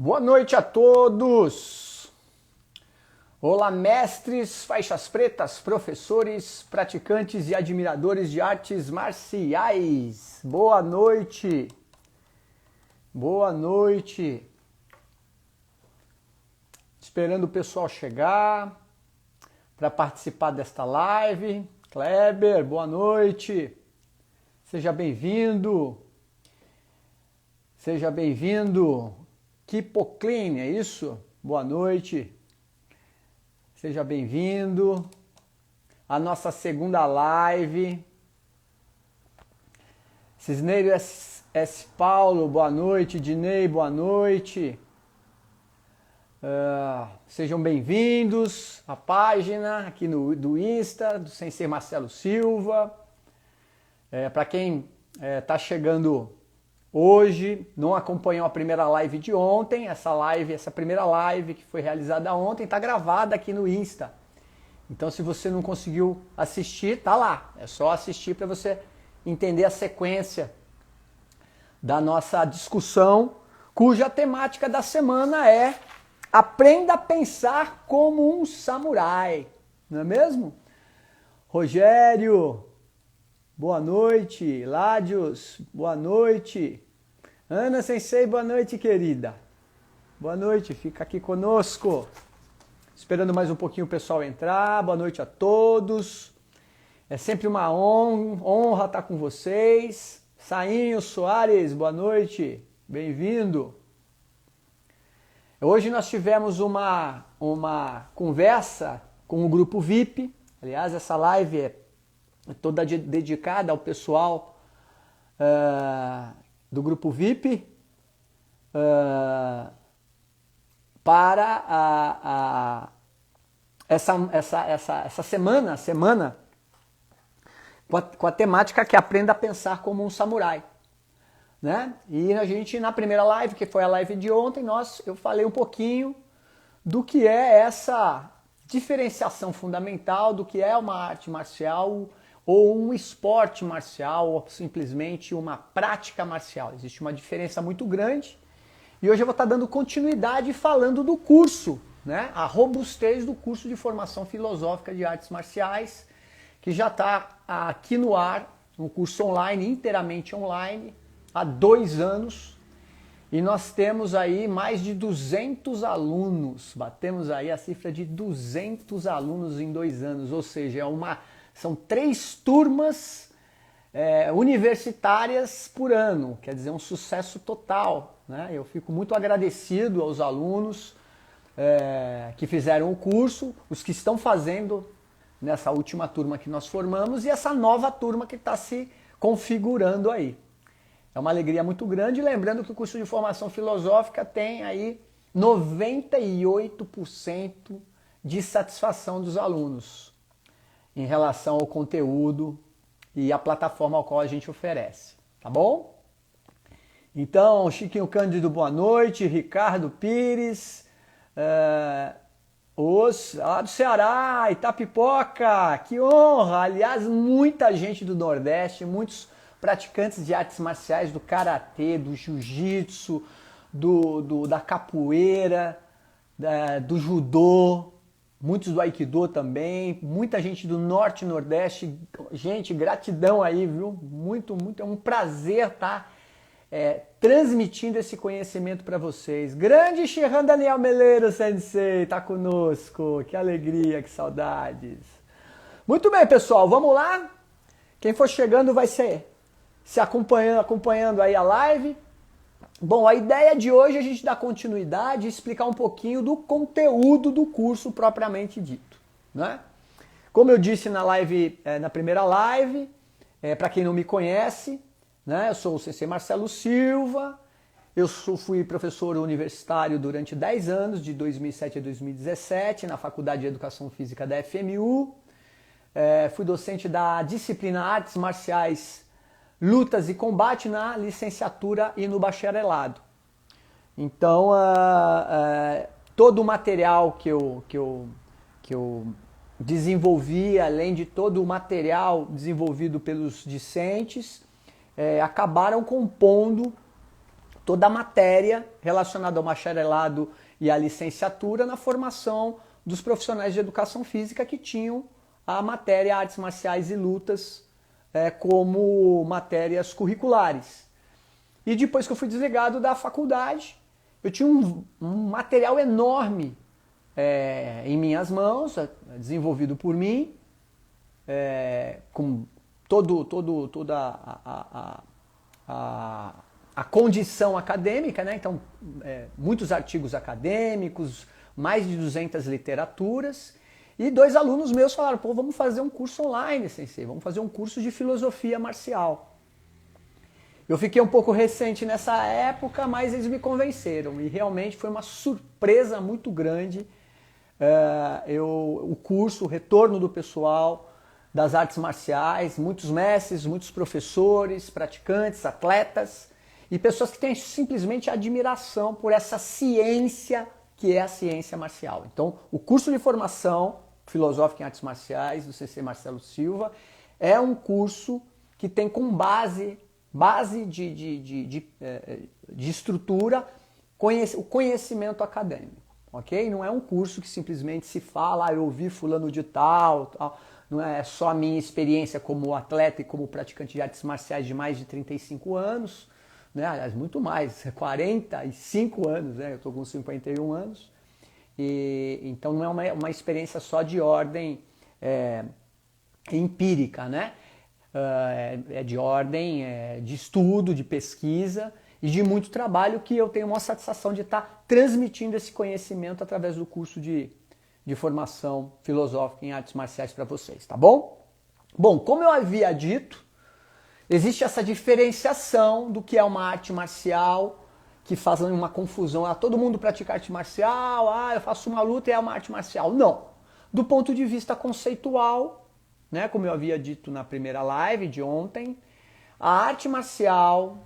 Boa noite a todos! Olá, mestres, faixas pretas, professores, praticantes e admiradores de artes marciais. Boa noite! Boa noite! Esperando o pessoal chegar para participar desta live. Kleber, boa noite! Seja bem-vindo! Seja bem-vindo! Kipocline, é isso? Boa noite! Seja bem-vindo à nossa segunda live. Cisneiro S. Paulo, boa noite. Dinei, boa noite. Sejam bem-vindos à página aqui do Insta, do Sensei Marcelo Silva. Para quem está chegando hoje, não acompanhou a primeira live de ontem, essa primeira live que foi realizada ontem está gravada aqui no Insta. Então, se você não conseguiu assistir, tá lá. É só assistir para você entender a sequência da nossa discussão, cuja temática da semana é Aprenda a pensar como um samurai. Não é mesmo? Rogério, boa noite. Ládios, boa noite. Ana Sensei, boa noite, querida. Boa noite, fica aqui conosco. Esperando mais um pouquinho o pessoal entrar. Boa noite a todos. É sempre uma honra estar com vocês. Sainho Soares, boa noite. Bem-vindo. Hoje nós tivemos uma conversa com o grupo VIP. Aliás, essa live é toda dedicada ao pessoal do grupo VIP para essa semana com a temática que aprenda a pensar como um samurai. Né? E a gente, na primeira live, que foi a live de ontem, eu falei um pouquinho do que é essa diferenciação fundamental do que é uma arte marcial ou um esporte marcial ou simplesmente uma prática marcial. Existe uma diferença muito grande e hoje eu vou estar dando continuidade falando do curso, né? A robustez do curso de formação filosófica de artes marciais, que já está aqui no ar, um curso online, inteiramente online, há 2 anos, e nós temos aí mais de 200 alunos, batemos aí a cifra de 200 alunos em 2 anos, ou seja, são 3 turmas universitárias por ano, quer dizer, um sucesso total, né? Eu fico muito agradecido aos alunos que fizeram o curso, os que estão fazendo nessa última turma que nós formamos e essa nova turma que está se configurando aí. É uma alegria muito grande, lembrando que o curso de formação filosófica tem aí 98% de satisfação dos alunos em relação ao conteúdo e à plataforma ao qual a gente oferece, tá bom? Então, Chiquinho Cândido, boa noite, Ricardo Pires, lá do Ceará, Itapipoca, que honra! Aliás, muita gente do Nordeste, muitos praticantes de artes marciais, do karatê, do jiu-jitsu, da capoeira, do judô, muitos do aikido também, muita gente do norte e nordeste. Gente, gratidão aí, viu? Muito, é um prazer estar transmitindo esse conhecimento para vocês. Grande Shihan Daniel Meleiro Sensei, tá conosco, que alegria, que saudades. Muito bem, pessoal, vamos lá? Quem for chegando vai se acompanhando aí a live. Bom, a ideia de hoje é a gente dar continuidade e explicar um pouquinho do conteúdo do curso propriamente dito, né? Como eu disse na primeira live, para quem não me conhece, né, eu sou o Sensei Marcelo Silva, fui professor universitário durante 10 anos, de 2007 a 2017, na Faculdade de Educação Física da FMU, fui docente da disciplina Artes Marciais, Lutas e Combate na licenciatura e no bacharelado. Então, todo o material que eu desenvolvi, além de todo o material desenvolvido pelos discentes, acabaram compondo toda a matéria relacionada ao bacharelado e à licenciatura na formação dos profissionais de educação física que tinham a matéria artes marciais e lutas como matérias curriculares. E depois que eu fui desligado da faculdade, eu tinha um material enorme em minhas mãos, desenvolvido por mim, com toda a condição acadêmica, né? Então, muitos artigos acadêmicos, mais de 200 literaturas, e 2 alunos meus falaram, pô, vamos fazer um curso online, sensei, vamos fazer um curso de filosofia marcial. Eu fiquei um pouco recente nessa época, mas eles me convenceram, e realmente foi uma surpresa muito grande o curso, o retorno do pessoal das artes marciais, muitos mestres, muitos professores, praticantes, atletas, e pessoas que têm simplesmente admiração por essa ciência que é a ciência marcial. Então, o curso de formação filosófica em artes marciais do Sensei Marcelo Silva é um curso que tem como base de estrutura o conhecimento acadêmico, ok? Não é um curso que simplesmente se fala, eu ouvi fulano de tal, não é só a minha experiência como atleta e como praticante de artes marciais de mais de 35 anos, né? Aliás, muito mais, 45 anos, né? Eu estou com 51 anos, então não é uma experiência só de ordem empírica, né? É de ordem de estudo, de pesquisa e de muito trabalho que eu tenho uma satisfação de estar transmitindo esse conhecimento através do curso de formação filosófica em artes marciais para vocês, tá bom? Bom, como eu havia dito, existe essa diferenciação do que é uma arte marcial, que fazem uma confusão, todo mundo pratica arte marcial, eu faço uma luta e é uma arte marcial. Não. Do ponto de vista conceitual, né, como eu havia dito na primeira live de ontem, a arte marcial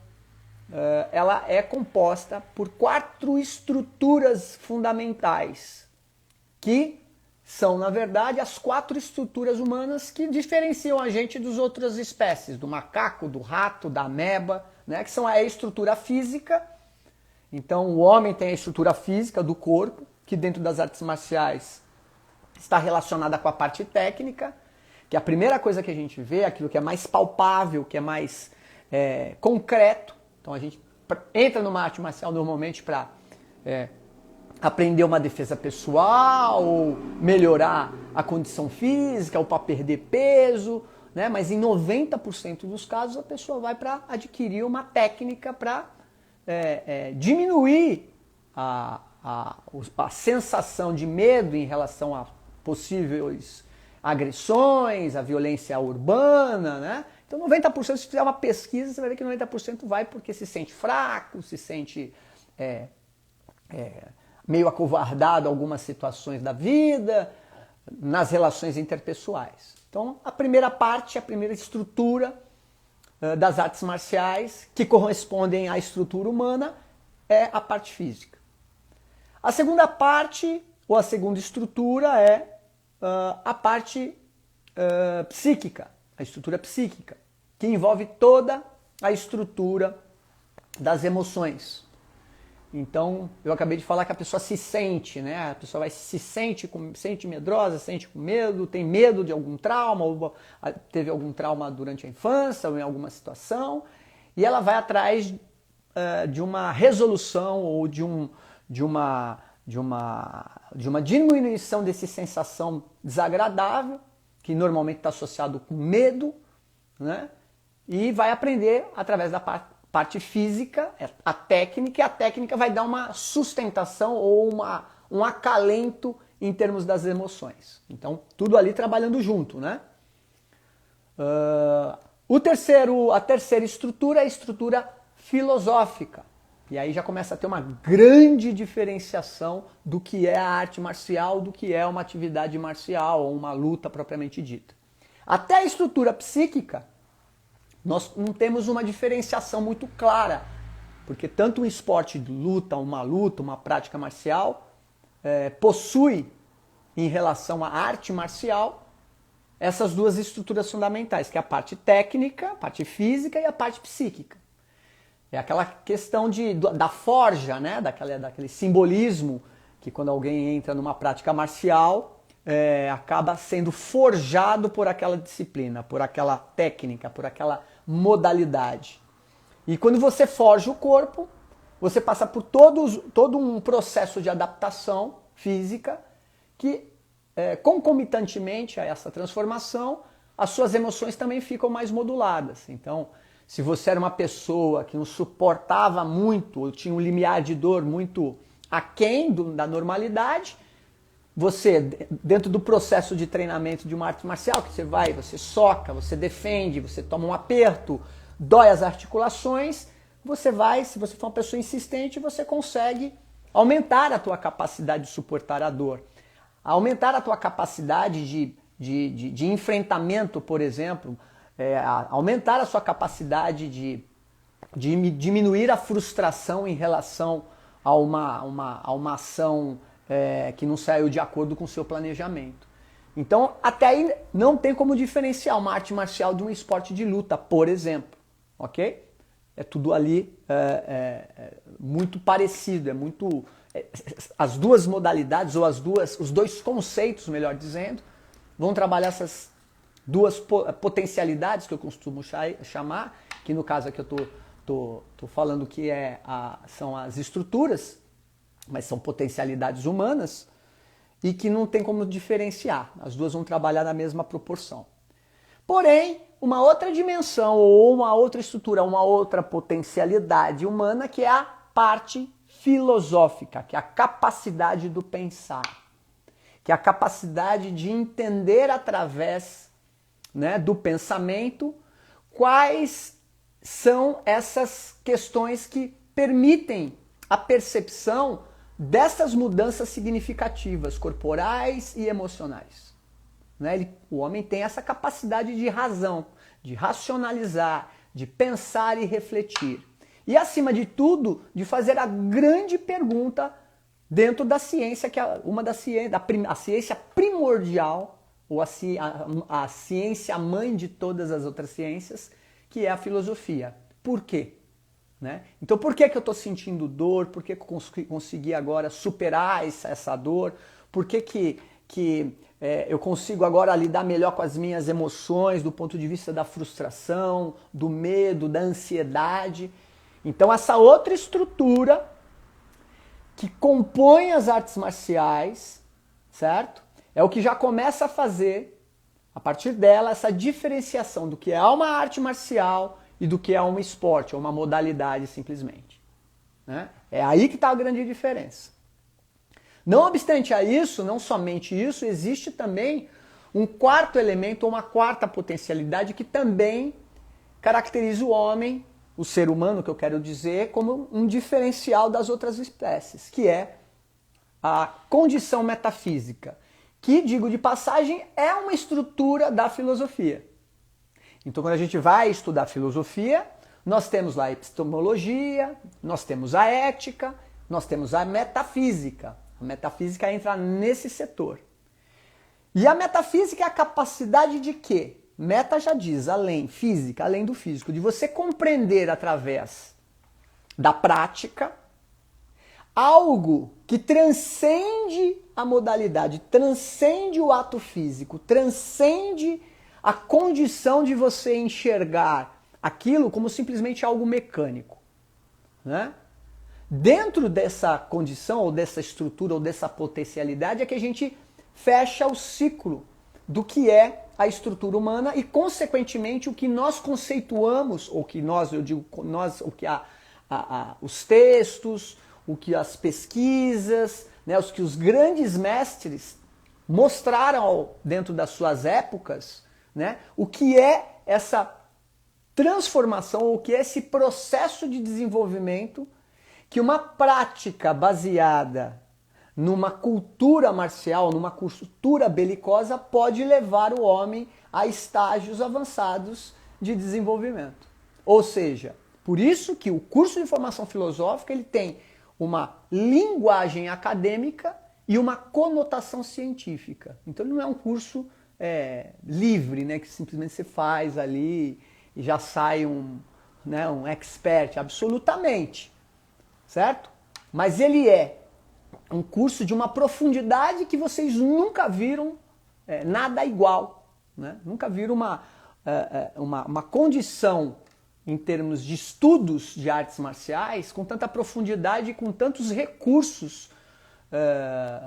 ela é composta por 4 estruturas fundamentais, que são, na verdade, as 4 estruturas humanas que diferenciam a gente das outras espécies, do macaco, do rato, da ameba, né, que são a estrutura física. Então, o homem tem a estrutura física do corpo, que dentro das artes marciais está relacionada com a parte técnica, que a primeira coisa que a gente vê é aquilo que é mais palpável, que é mais concreto. Então a gente entra numa arte marcial normalmente para aprender uma defesa pessoal, ou melhorar a condição física, ou para perder peso, né? Mas em 90% dos casos a pessoa vai para adquirir uma técnica para diminuir a sensação de medo em relação a possíveis agressões, a violência urbana, né? Então 90%, se fizer uma pesquisa, você vai ver que 90% vai porque se sente fraco, se sente meio acovardado em algumas situações da vida, nas relações interpessoais. Então a primeira parte, a primeira estrutura das artes marciais, que correspondem à estrutura humana, é a parte física. A segunda parte, ou a segunda estrutura, é a parte psíquica, a estrutura psíquica, que envolve toda a estrutura das emoções. Então, eu acabei de falar que a pessoa se sente, né? A pessoa se sente medrosa, sente com medo, tem medo de algum trauma, ou teve algum trauma durante a infância, ou em alguma situação, e ela vai atrás de uma resolução ou de uma diminuição dessa sensação desagradável, que normalmente está associado com medo, né? E vai aprender através da parte física, a técnica, e a técnica vai dar uma sustentação ou um acalento em termos das emoções. Então, tudo ali trabalhando junto, né? A terceira estrutura é a estrutura filosófica. E aí já começa a ter uma grande diferenciação do que é a arte marcial, do que é uma atividade marcial ou uma luta propriamente dita. Até a estrutura psíquica, nós não temos uma diferenciação muito clara, porque tanto um esporte de luta, uma prática marcial, possui, em relação à arte marcial, essas 2 estruturas fundamentais, que é a parte técnica, a parte física e a parte psíquica. É aquela questão da forja, né? Daquele simbolismo que quando alguém entra numa prática marcial, acaba sendo forjado por aquela disciplina, por aquela técnica, por aquela modalidade. E quando você forja o corpo, você passa por todo um processo de adaptação física que, concomitantemente a essa transformação, as suas emoções também ficam mais moduladas. Então, se você era uma pessoa que não suportava muito, ou tinha um limiar de dor muito aquém da normalidade, você, dentro do processo de treinamento de uma arte marcial, que você soca, você defende, você toma um aperto, dói as articulações, se você for uma pessoa insistente, você consegue aumentar a tua capacidade de suportar a dor. Aumentar a tua capacidade de enfrentamento, por exemplo, aumentar a sua capacidade de diminuir a frustração em relação a uma ação que não saiu de acordo com o seu planejamento. Então, até aí não tem como diferenciar uma arte marcial de um esporte de luta, por exemplo, ok? É tudo ali muito parecido, as duas modalidades, ou os dois conceitos, melhor dizendo, vão trabalhar essas duas potencialidades que eu costumo chamar, que no caso aqui eu tô falando que são as estruturas, mas são potencialidades humanas, e que não tem como diferenciar. As duas vão trabalhar na mesma proporção. Porém, uma outra dimensão, ou uma outra estrutura, uma outra potencialidade humana, que é a parte filosófica, que é a capacidade do pensar, que é a capacidade de entender através, né, do pensamento quais são essas questões que permitem a percepção dessas mudanças significativas, corporais e emocionais. Né? O homem tem essa capacidade de razão, de racionalizar, de pensar e refletir. E, acima de tudo, de fazer a grande pergunta dentro da ciência, que é a ciência primordial, ou a ciência mãe de todas as outras ciências, que é a filosofia. Por quê? Né? Então, por que eu estou sentindo dor? Por que eu consegui agora superar essa dor? Por que eu consigo agora lidar melhor com as minhas emoções do ponto de vista da frustração, do medo, da ansiedade? Então, essa outra estrutura que compõe as artes marciais, certo? É o que já começa a fazer, a partir dela, essa diferenciação do que é uma arte marcial e do que é um esporte, ou uma modalidade simplesmente. Né? É aí que está a grande diferença. Não obstante a isso, não somente isso, existe também um quarto elemento, ou uma quarta potencialidade que também caracteriza o homem, o ser humano, que eu quero dizer, como um diferencial das outras espécies, que é a condição metafísica, que, digo de passagem, é uma estrutura da filosofia. Então, quando a gente vai estudar filosofia, nós temos lá a epistemologia, nós temos a ética, nós temos a metafísica. A metafísica entra nesse setor. E a metafísica é a capacidade de quê? Meta já diz, além, física, além do físico, de você compreender através da prática algo que transcende a modalidade, transcende o ato físico, transcende a condição de você enxergar aquilo como simplesmente algo mecânico. Né? Dentro dessa condição, ou dessa estrutura, ou dessa potencialidade, é que a gente fecha o ciclo do que é a estrutura humana e, consequentemente, o que nós conceituamos, ou que nós, eu digo nós, o que os textos, o que as pesquisas, né, os que os grandes mestres mostraram dentro das suas épocas, né, o que é essa transformação, ou o que é esse processo de desenvolvimento que uma prática baseada numa cultura marcial, numa cultura belicosa, pode levar o homem a estágios avançados de desenvolvimento. Ou seja, por isso que o curso de formação filosófica ele tem uma linguagem acadêmica e uma conotação científica. Então ele não é um curso livre, né, que simplesmente você faz ali e já sai né, um expert, absolutamente, certo? Mas ele é um curso de uma profundidade que vocês nunca viram nada igual, né? Nunca viram uma condição em termos de estudos de artes marciais com tanta profundidade e com tantos recursos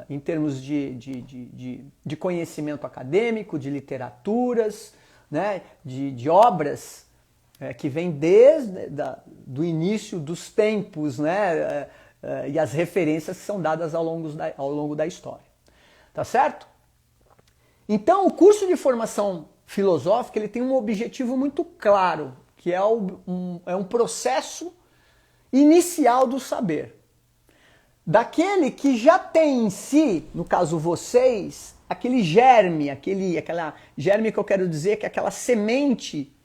em termos de conhecimento acadêmico, de literaturas, né, de obras que vêm desde do início dos tempos, né, e as referências que são dadas ao longo da história. Tá certo? Então, o curso de formação filosófica ele tem um objetivo muito claro, que é um processo inicial do saber. Daquele que já tem em si, no caso vocês, aquele germe, aquela germe que eu quero dizer que é aquela semente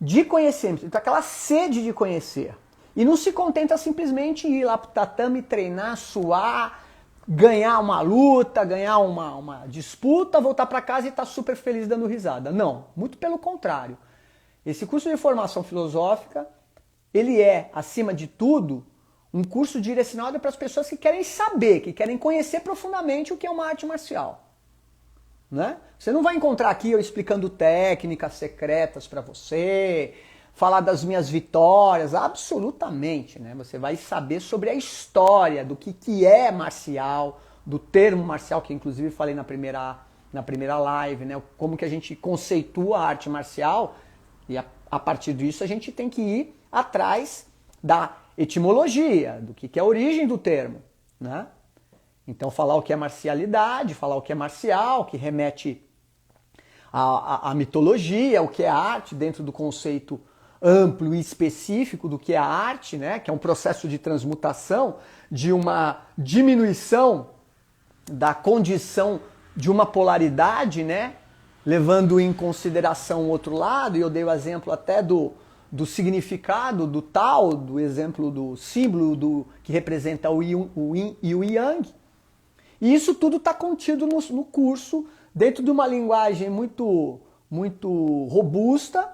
de conhecimento, então aquela sede de conhecer. E não se contenta simplesmente em ir lá pro tatame, treinar, suar, ganhar uma luta, ganhar uma disputa, voltar para casa e estar super feliz dando risada. Não, muito pelo contrário. Esse curso de formação filosófica, ele é, acima de tudo, um curso direcionado para as pessoas que querem saber, que querem conhecer profundamente o que é uma arte marcial. Né? Você não vai encontrar aqui eu explicando técnicas secretas para você, falar das minhas vitórias, absolutamente. Né? Você vai saber sobre a história do que é marcial, do termo marcial, que inclusive falei na primeira live, né? Como que a gente conceitua a arte marcial, e a partir disso a gente tem que ir atrás da etimologia, do que é a origem do termo, né? Então falar o que é marcialidade, falar o que é marcial, que remete à mitologia, o que é arte dentro do conceito amplo e específico do que é a arte, né? Que é um processo de transmutação, de uma diminuição da condição de uma polaridade, né? Levando em consideração o outro lado, e eu dei o exemplo até do significado do tal, do exemplo do símbolo que representa o yin e o yang. E isso tudo está contido no curso, dentro de uma linguagem muito, muito robusta,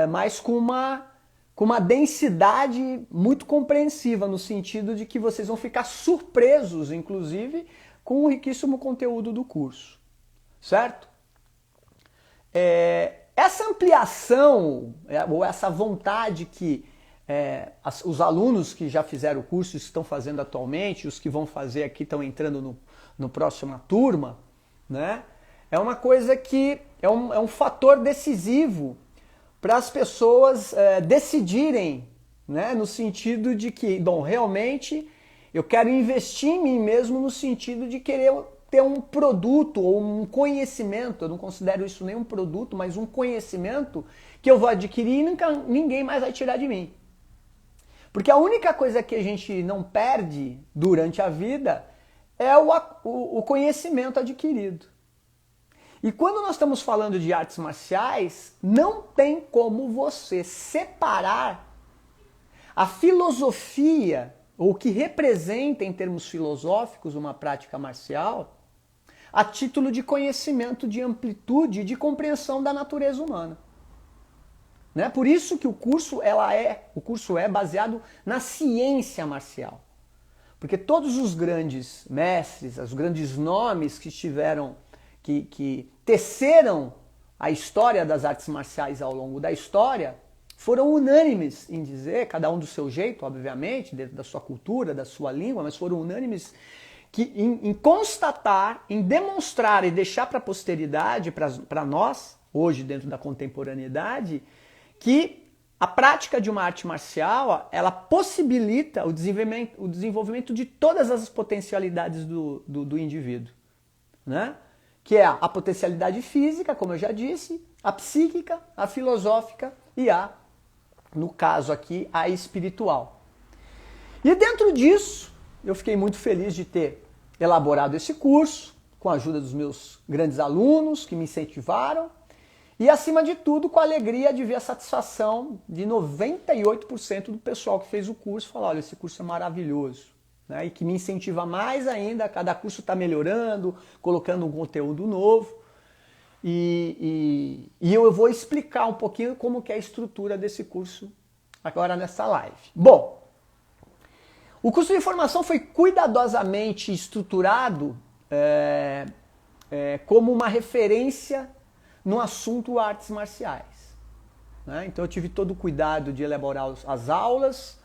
mas com uma densidade muito compreensiva, no sentido de que vocês vão ficar surpresos, inclusive, com o riquíssimo conteúdo do curso. Certo? Essa ampliação, ou essa vontade que os alunos que já fizeram o curso estão fazendo atualmente, os que vão fazer aqui estão entrando no próxima turma, né? É uma coisa que é um fator decisivo para as pessoas decidirem, né? No sentido de que, bom, realmente eu quero investir em mim mesmo no sentido de querer ter um produto ou um conhecimento, eu não considero isso nem um produto, mas um conhecimento que eu vou adquirir e ninguém mais vai tirar de mim. Porque a única coisa que a gente não perde durante a vida é o conhecimento adquirido. E quando nós estamos falando de artes marciais, não tem como você separar a filosofia, ou o que representa em termos filosóficos uma prática marcial, a título de conhecimento, de amplitude e de compreensão da natureza humana. Né? Por isso que o curso é baseado na ciência marcial. Porque todos os grandes mestres, os grandes nomes que estiveram, que teceram a história das artes marciais ao longo da história, foram unânimes em dizer, cada um do seu jeito, obviamente, dentro da sua cultura, da sua língua, mas foram unânimes em constatar, em demonstrar e deixar para a posteridade, para nós, hoje dentro da contemporaneidade, que a prática de uma arte marcial, ela possibilita o desenvolvimento de todas as potencialidades do indivíduo, né? Que é a potencialidade física, como eu já disse, a psíquica, a filosófica e no caso aqui, a espiritual. E dentro disso, eu fiquei muito feliz de ter elaborado esse curso, com a ajuda dos meus grandes alunos que me incentivaram, e acima de tudo, com a alegria de ver a satisfação de 98% do pessoal que fez o curso, falar, olha, esse curso é maravilhoso, né? E que me incentiva mais ainda, cada curso está melhorando, colocando um conteúdo novo, e eu vou explicar um pouquinho como que é a estrutura desse curso agora nessa live. Bom, o curso de formação foi cuidadosamente estruturado como uma referência no assunto artes marciais, né? Então eu tive todo o cuidado de elaborar as aulas,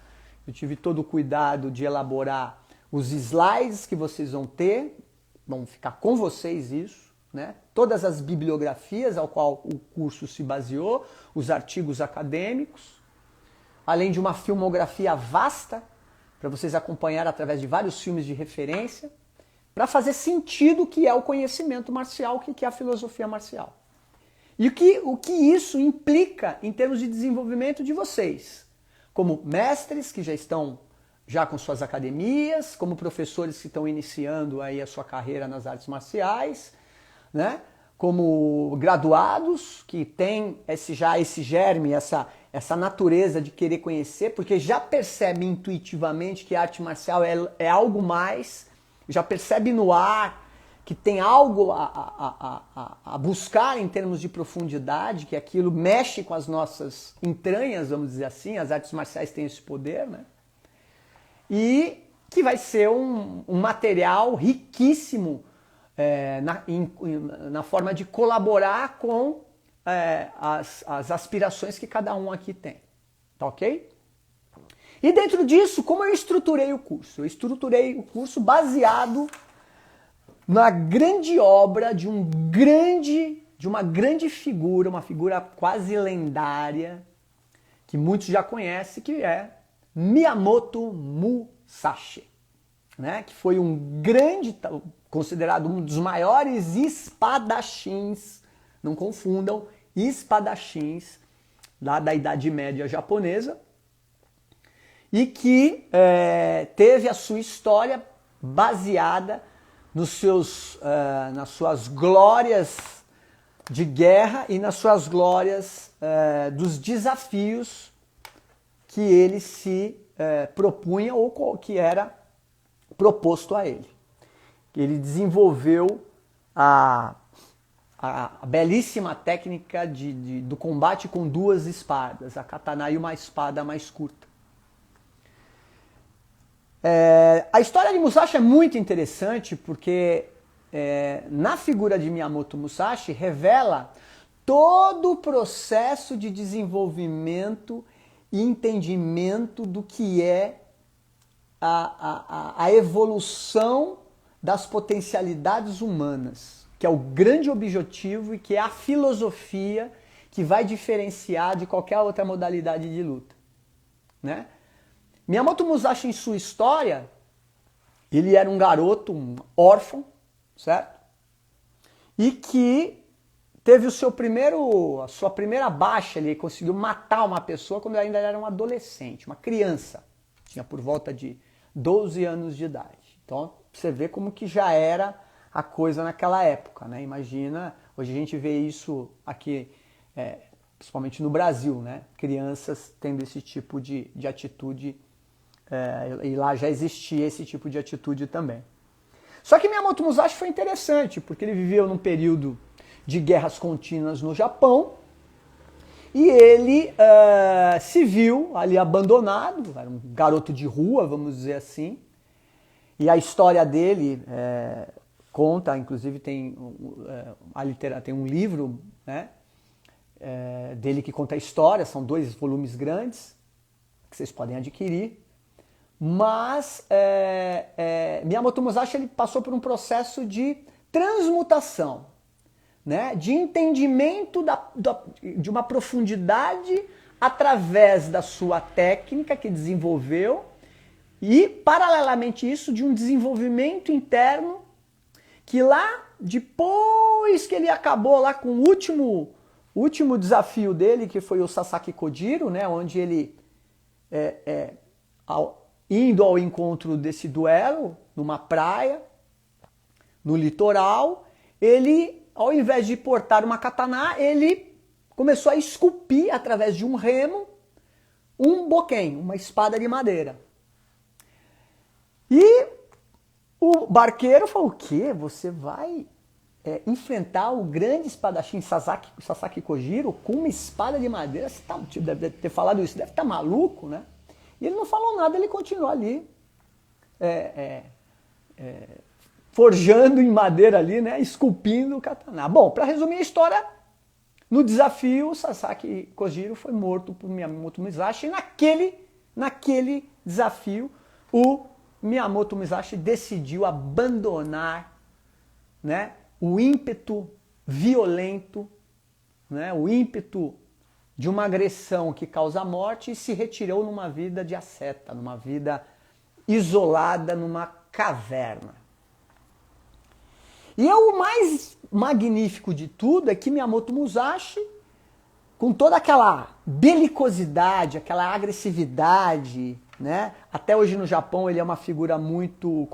eu tive todo o cuidado de elaborar os slides que vocês vão ter, vão ficar com vocês isso, né? Todas as bibliografias ao qual o curso se baseou, os artigos acadêmicos, além de uma filmografia vasta, para vocês acompanhar através de vários filmes de referência, para fazer sentido o que é o conhecimento marcial, o que é a filosofia marcial. E o que isso implica em termos de desenvolvimento de vocês, como mestres que já estão com suas academias, como professores que estão iniciando aí a sua carreira nas artes marciais, né? Como graduados que têm esse germe, essa natureza de querer conhecer, porque já percebe intuitivamente que a arte marcial é algo mais, já percebe no ar que tem algo a buscar em termos de profundidade, que aquilo mexe com as nossas entranhas, vamos dizer assim, as artes marciais têm esse poder, né? E que vai ser um material riquíssimo na forma de colaborar com as aspirações que cada um aqui tem, tá ok? E dentro disso, como eu estruturei o curso? Eu estruturei o curso baseado na grande obra de uma grande figura, uma figura quase lendária, que muitos já conhecem, que é Miyamoto Musashi, né? Que foi considerado um dos maiores espadachins, não confundam, espadachins lá da Idade Média japonesa, e que teve a sua história baseada nas suas glórias de guerra e nas suas glórias dos desafios que ele se propunha ou que era proposto a ele. Ele desenvolveu a belíssima técnica do combate com duas espadas, a katana e uma espada mais curta. A história de Musashi é muito interessante porque na figura de Miyamoto Musashi revela todo o processo de desenvolvimento e entendimento do que é a evolução das potencialidades humanas, que é o grande objetivo e que é a filosofia que vai diferenciar de qualquer outra modalidade de luta, né? Miyamoto Musashi, em sua história, ele era um garoto, um órfão, certo? E que teve a sua primeira baixa, ele conseguiu matar uma pessoa quando ele ainda era um adolescente, uma criança. Tinha por volta de 12 anos de idade. Então, você vê como que já era a coisa naquela época, né? Imagina, hoje a gente vê isso aqui, principalmente no Brasil, né? Crianças tendo esse tipo de atitude, e lá já existia esse tipo de atitude também. Só que Miyamoto Musashi foi interessante, porque ele viveu num período de guerras contínuas no Japão, e ele se viu ali abandonado, era um garoto de rua, vamos dizer assim, e a história dele conta, inclusive tem um livro, né, dele que conta a história, são 2 volumes grandes, que vocês podem adquirir, mas Miyamoto Musashi ele passou por um processo de transmutação, né, de entendimento de uma profundidade através da sua técnica que desenvolveu e, paralelamente isso, de um desenvolvimento interno que lá, depois que ele acabou lá com o último desafio dele, que foi o Sasaki Kojiro, né, onde ele, indo ao encontro desse duelo, numa praia, no litoral, ele, ao invés de portar uma katana, ele começou a esculpir, através de um remo, um boken, uma espada de madeira. E o barqueiro falou, o quê? Você vai enfrentar o grande espadachim Sasaki Kojiro com uma espada de madeira. Você deve ter falado isso, deve estar maluco, né? E ele não falou nada, ele continuou ali forjando em madeira ali, né? Esculpindo o katana. Bom, para resumir a história, no desafio, o Sasaki Kojiro foi morto por Miyamoto Musashi e naquele desafio o Miyamoto Musashi decidiu abandonar, né, o ímpeto violento, né, o ímpeto de uma agressão que causa morte e se retirou numa vida de asceta, numa vida isolada, numa caverna. E o mais magnífico de tudo é que Miyamoto Musashi, com toda aquela belicosidade, aquela agressividade, né? Até hoje no Japão ele é uma figura muito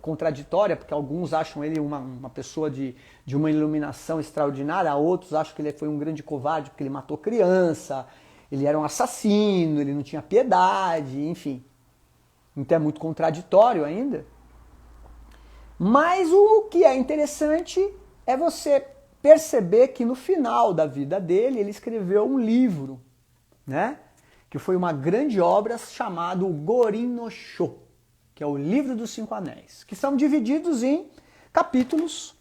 contraditória, porque alguns acham ele uma pessoa de uma iluminação extraordinária, outros acham que ele foi um grande covarde porque ele matou criança, ele era um assassino, ele não tinha piedade, enfim. Então é muito contraditório ainda. Mas o que é interessante é você perceber que no final da vida dele, ele escreveu um livro, né? Que foi uma grande obra chamado Gorin no Sho, que é o Livro dos Cinco Anéis, que são divididos em capítulos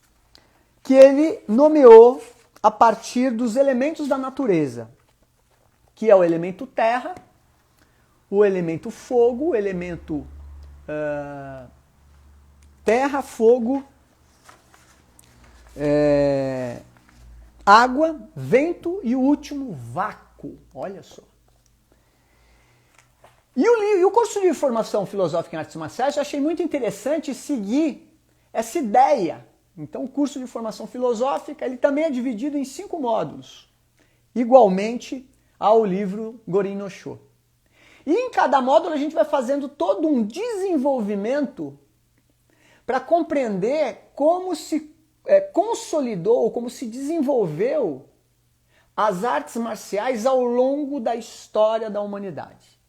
que ele nomeou a partir dos elementos da natureza, que é o elemento terra, o elemento fogo, o elemento terra, fogo, água, vento e o último, vácuo. Olha só. E o curso de formação filosófica em artes marciais eu achei muito interessante seguir essa ideia. Então o curso de formação filosófica ele também é dividido em 5 módulos, igualmente ao livro Gorin no Sho. E em cada módulo a gente vai fazendo todo um desenvolvimento para compreender como se consolidou, como se desenvolveu as artes marciais ao longo da história da humanidade.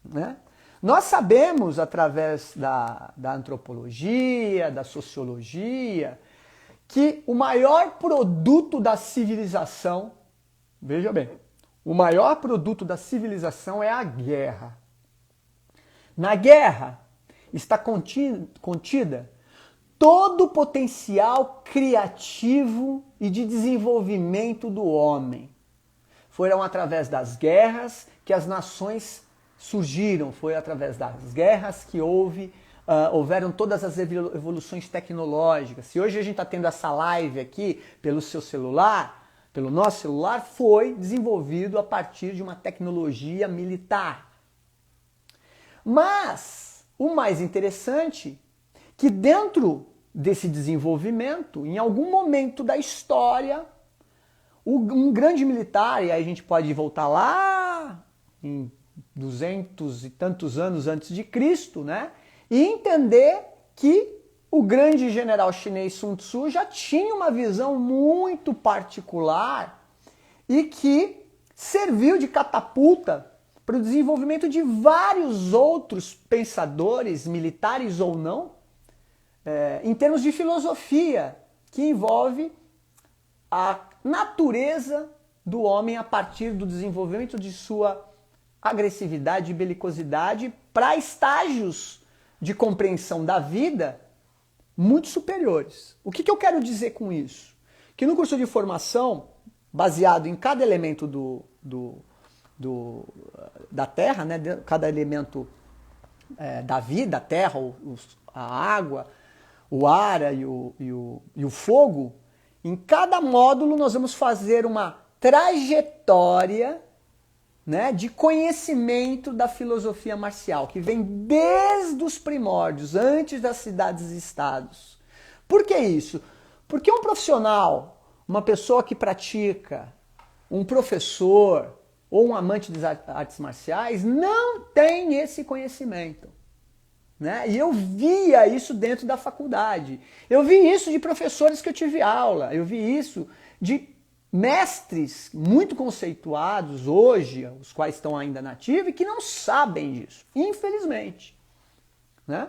Né? Nós sabemos, através da antropologia, da sociologia, que o maior produto da civilização, veja bem, o maior produto da civilização é a guerra. Na guerra está contida todo o potencial criativo e de desenvolvimento do homem. Foram através das guerras que as nações surgiram, foi através das guerras que houveram todas as evoluções tecnológicas. Se hoje a gente está tendo essa live aqui pelo seu celular, pelo nosso celular, foi desenvolvido a partir de uma tecnologia militar. Mas o mais interessante que dentro desse desenvolvimento, em algum momento da história, um grande militar, e aí a gente pode voltar lá em 200 e tantos anos antes de Cristo, né? E entender que o grande general chinês Sun Tzu já tinha uma visão muito particular e que serviu de catapulta para o desenvolvimento de vários outros pensadores, militares ou não, em termos de filosofia, que envolve a natureza do homem a partir do desenvolvimento de sua agressividade e belicosidade para estágios de compreensão da vida muito superiores. O que eu quero dizer com isso? Que no curso de formação, baseado em cada elemento da Terra, né, cada elemento da vida, a terra, a água, o ar e o fogo, em cada módulo nós vamos fazer uma trajetória, né, de conhecimento da filosofia marcial, que vem desde os primórdios, antes das cidades e estados. Por que isso? Porque um profissional, uma pessoa que pratica, um professor ou um amante das artes marciais não tem esse conhecimento. Né? E eu via isso dentro da faculdade. Eu vi isso de professores que eu tive aula. Eu vi isso de mestres muito conceituados hoje, os quais estão ainda nativos, e que não sabem disso, infelizmente. Né?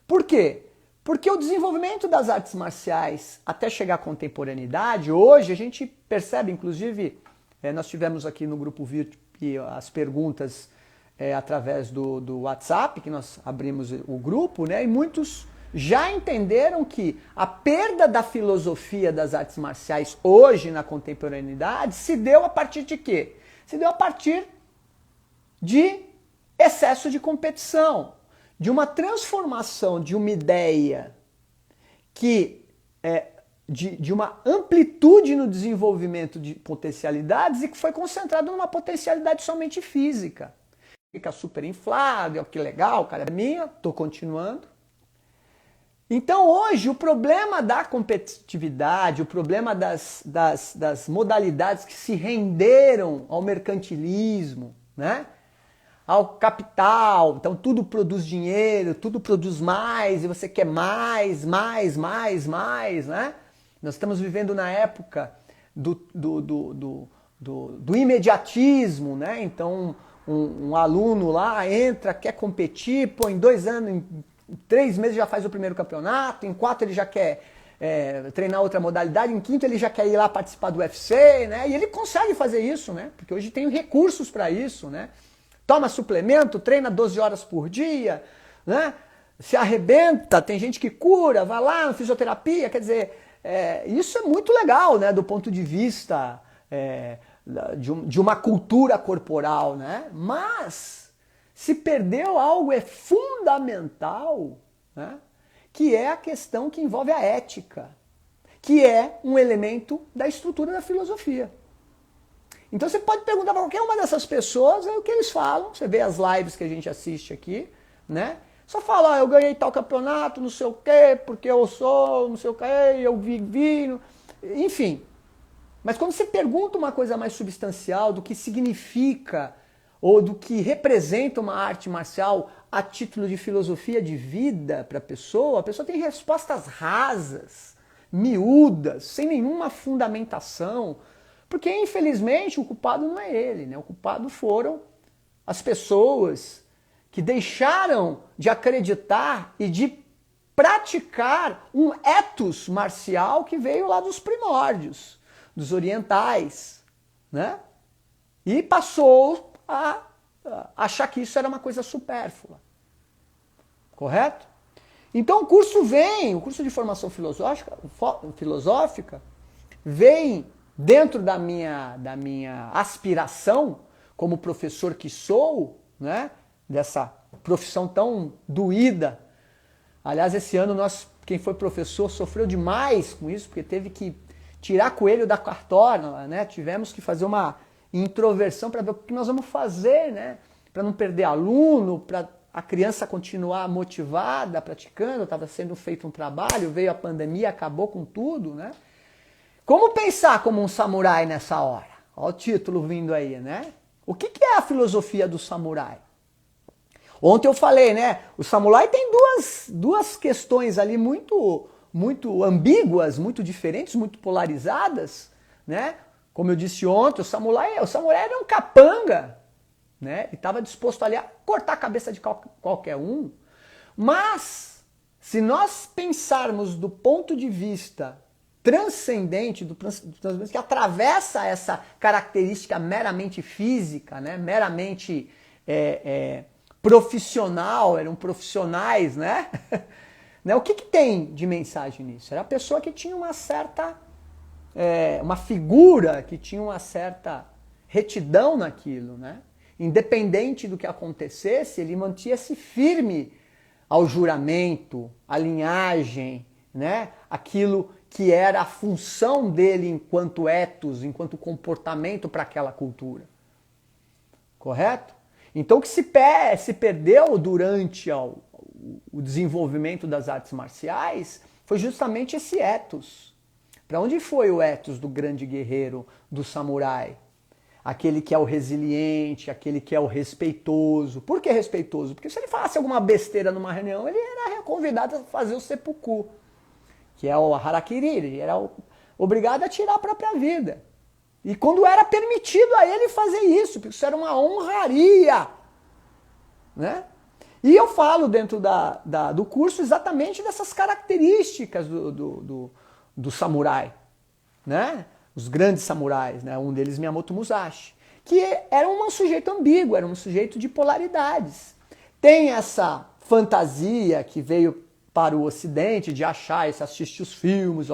Por quê? Porque o desenvolvimento das artes marciais até chegar à contemporaneidade, hoje a gente percebe, inclusive, nós tivemos aqui no grupo VIP as perguntas através do WhatsApp, que nós abrimos o grupo, né? E muitos já entenderam que a perda da filosofia das artes marciais hoje na contemporaneidade se deu a partir de quê? Se deu a partir de excesso de competição, de uma transformação de uma ideia que de uma amplitude no desenvolvimento de potencialidades e que foi concentrado numa potencialidade somente física. Fica super inflado, que legal, cara, é minha, tô continuando. Então hoje o problema da competitividade, o problema das modalidades que se renderam ao mercantilismo, né? Ao capital, então tudo produz dinheiro, tudo produz mais, e você quer mais, né? Nós estamos vivendo na época do imediatismo, né? Então um aluno lá entra, quer competir, pô, em 2 anos, em 3 meses já faz o primeiro campeonato, em 4 ele já quer treinar outra modalidade, em 5º ele já quer ir lá participar do UFC, né? E ele consegue fazer isso, né? Porque hoje tem recursos para isso, né? Toma suplemento, treina 12 horas por dia, né? Se arrebenta, tem gente que cura, vai lá na fisioterapia, quer dizer, isso é muito legal, né? Do ponto de vista de uma cultura corporal, né? Mas se perdeu algo fundamental, né? Que é a questão que envolve a ética, que é um elemento da estrutura da filosofia. Então você pode perguntar para qualquer uma dessas pessoas o que eles falam. Você vê as lives que a gente assiste aqui, né? Só fala, eu ganhei tal campeonato, não sei o quê, porque eu sou, não sei o quê, eu vivi, enfim. Mas quando você pergunta uma coisa mais substancial do que significa ou do que representa uma arte marcial a título de filosofia de vida para a pessoa tem respostas rasas, miúdas, sem nenhuma fundamentação. Porque, infelizmente, o culpado não é ele, né? O culpado foram as pessoas que deixaram de acreditar e de praticar um ethos marcial que veio lá dos primórdios, dos orientais, né? E passou a achar que isso era uma coisa supérflua. Correto? Então o curso de formação filosófica vem dentro da minha aspiração como professor que sou, né, dessa profissão tão doída. Aliás, esse ano quem foi professor sofreu demais com isso, porque teve que tirar coelho da cartola, né? Tivemos que fazer uma introversão para ver o que nós vamos fazer, né? Para não perder aluno, para a criança continuar motivada, praticando. Estava sendo feito um trabalho, veio a pandemia, acabou com tudo, né? Como pensar como um samurai nessa hora? Olha o título vindo aí, né? O que é a filosofia do samurai? Ontem eu falei, né? O samurai tem duas questões ali muito ambíguas, muito diferentes, muito polarizadas, né? Como eu disse ontem, o samurai era um capanga, né? E estava disposto ali a cortar a cabeça de qualquer um. Mas, se nós pensarmos do ponto de vista transcendente, que atravessa essa característica meramente física, né? Meramente profissional, eram profissionais, né? O que tem de mensagem nisso? Era a pessoa que tinha uma certa, uma figura que tinha uma certa retidão naquilo, né? Independente do que acontecesse, ele mantinha-se firme ao juramento, à linhagem, né? Aquilo que era a função dele enquanto ethos, enquanto comportamento para aquela cultura. Correto? Então o que se perdeu durante o desenvolvimento das artes marciais foi justamente esse ethos. Para onde foi o ethos do grande guerreiro, do samurai? Aquele que é o resiliente, aquele que é o respeitoso. Por que respeitoso? Porque se ele falasse alguma besteira numa reunião, ele era convidado a fazer o seppuku, que é o harakiri, ele era obrigado a tirar a própria vida. E quando era permitido a ele fazer isso, porque isso era uma honraria, né? E eu falo dentro do curso exatamente dessas características do samurai, né? Os grandes samurais, né? Um deles Miyamoto Musashi, que era um sujeito ambíguo, era um sujeito de polaridades. Tem essa fantasia que veio para o Ocidente de achar, você assiste os filmes,